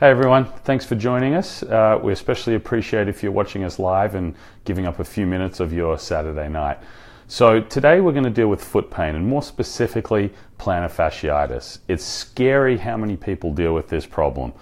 Hey everyone, thanks for joining us. We especially appreciate if you're watching us live and giving up a few minutes of your Saturday night. So today we're going to deal with foot pain and more specifically plantar fasciitis. It's scary how many people deal with this problem.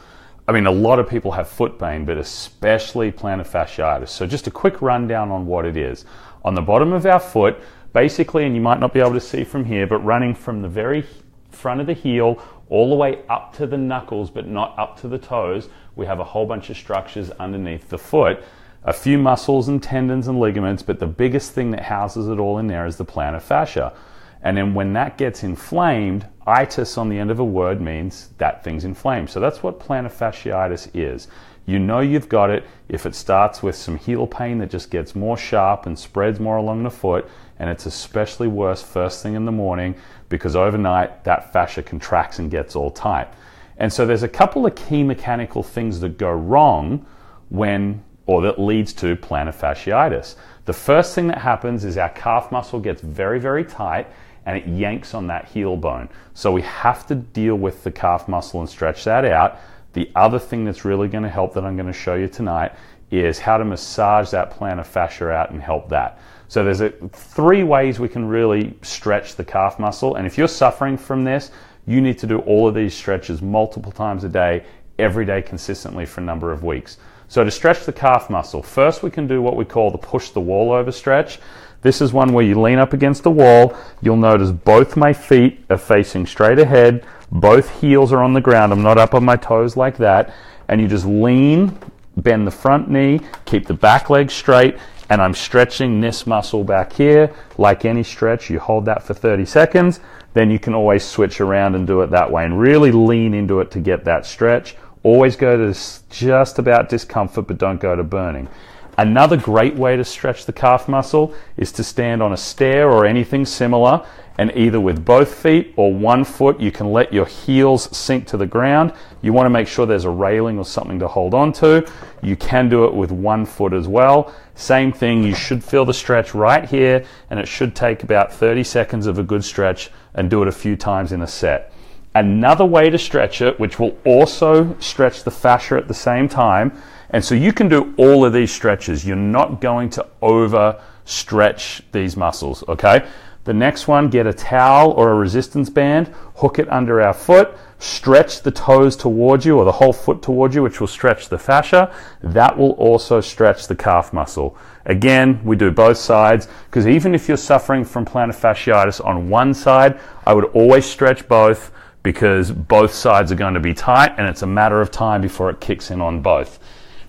I mean, a lot of people have foot pain, but especially plantar fasciitis. So just a quick rundown on what it is. On the bottom of our foot, basically, and you might not be able to see from here, but running from the very front of the heel all the way up to the knuckles but not up to the toes, we have a whole bunch of structures underneath the foot, a few muscles and tendons and ligaments, but the biggest thing that houses it all in there is the plantar fascia. And then when that gets inflamed, itis on the end of a word means that thing's inflamed. So that's what plantar fasciitis is. You know you've got it if it starts with some heel pain that just gets more sharp and spreads more along the foot, and it's especially worse first thing in the morning because overnight that fascia contracts and gets all tight. And so there's a couple of key mechanical things that go wrong that leads to plantar fasciitis. The first thing that happens is our calf muscle gets very, very tight and it yanks on that heel bone. So we have to deal with the calf muscle and stretch that out. The other thing that's really going to help that I'm going to show you tonight is how to massage that plantar fascia out and help that. So there's three ways we can really stretch the calf muscle, and if you're suffering from this, you need to do all of these stretches multiple times a day, every day consistently for a number of weeks. So to stretch the calf muscle, first we can do what we call the push the wall over stretch. This is one where you lean up against the wall. You'll notice both my feet are facing straight ahead, both heels are on the ground, I'm not up on my toes like that, and you just lean, bend the front knee, keep the back leg straight, and I'm stretching this muscle back here. Like any stretch, you hold that for 30 seconds, then you can always switch around and do it that way and really lean into it to get that stretch. Always go to just about discomfort, but don't go to burning. Another great way to stretch the calf muscle is to stand on a stair or anything similar, and either with both feet or one foot, you can let your heels sink to the ground. You want to make sure there's a railing or something to hold on to. You can do it with one foot as well. Same thing, you should feel the stretch right here, and it should take about 30 seconds of a good stretch, and do it a few times in a set. Another way to stretch it, which will also stretch the fascia at the same time, and so you can do all of these stretches. You're not going to overstretch these muscles, okay? The next one, get a towel or a resistance band, hook it under our foot, stretch the toes towards you or the whole foot towards you, which will stretch the fascia. That will also stretch the calf muscle. Again, we do both sides, because even if you're suffering from plantar fasciitis on one side, I would always stretch both, because both sides are going to be tight and it's a matter of time before it kicks in on both.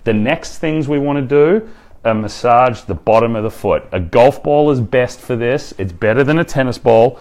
The next things we want to do are massage the bottom of the foot. A golf ball is best for this. It's better than a tennis ball.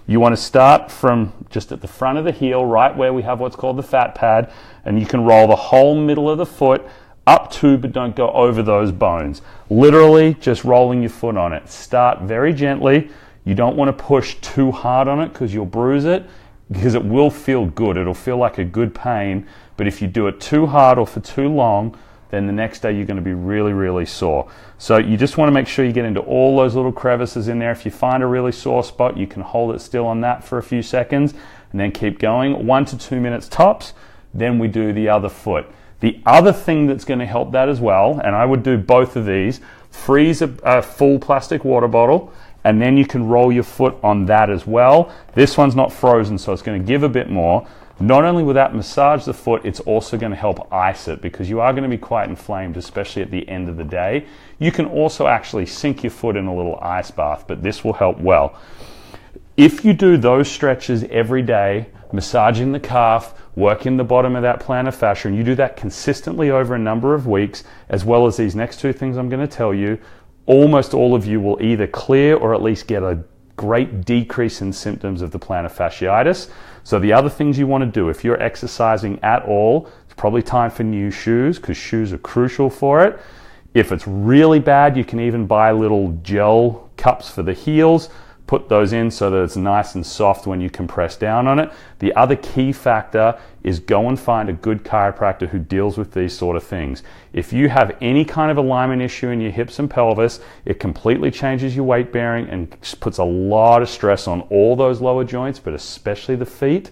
You want to start from just at the front of the heel, right where we have what's called the fat pad, and you can roll the whole middle of the foot up to, but don't go over those bones. Literally just rolling your foot on it. Start very gently. You don't want to push too hard on it because you'll bruise it, because it will feel good. It'll feel like a good pain, but if you do it too hard or for too long, then the next day you're going to be really, really sore. So you just want to make sure you get into all those little crevices in there. If you find a really sore spot, you can hold it still on that for a few seconds and then keep going, 1 to 2 minutes tops. Then we do the other foot. The other thing that's going to help that as well, and I would do both of these, freeze a full plastic water bottle, and then you can roll your foot on that as well. This one's not frozen, so it's going to give a bit more. Not only will that massage the foot, it's also going to help ice it, because you are going to be quite inflamed, especially at the end of the day. You can also actually sink your foot in a little ice bath, but this will help well. If you do those stretches every day, massaging the calf, working the bottom of that plantar fascia, and you do that consistently over a number of weeks, as well as these next two things I'm going to tell you, almost all of you will either clear or at least get a great decrease in symptoms of the plantar fasciitis. So the other things you want to do, if you're exercising at all, it's probably time for new shoes, because shoes are crucial for it. If it's really bad, you can even buy little gel cups for the heels. Put those in so that it's nice and soft when you compress down on it. The other key factor is go and find a good chiropractor who deals with these sort of things. If you have any kind of alignment issue in your hips and pelvis, it completely changes your weight bearing and puts a lot of stress on all those lower joints, but especially the feet.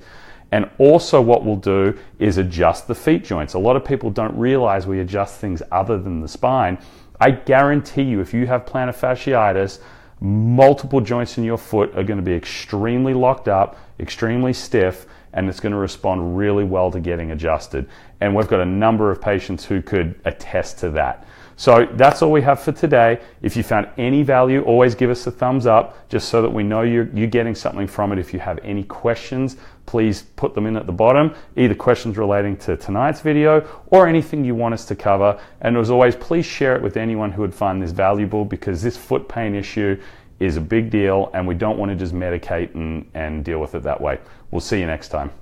And also what we'll do is adjust the feet joints. A lot of people don't realize we adjust things other than the spine. I guarantee you, if you have plantar fasciitis, multiple joints in your foot are going to be extremely locked up, extremely stiff, and it's going to respond really well to getting adjusted. And we've got a number of patients who could attest to that. So that's all we have for today. If you found any value, always give us a thumbs up, just so that we know you're getting something from it. If you have any questions, please put them in at the bottom, either questions relating to tonight's video or anything you want us to cover. And as always, please share it with anyone who would find this valuable, because this foot pain issue is a big deal and we don't want to just medicate and deal with it that way. We'll see you next time.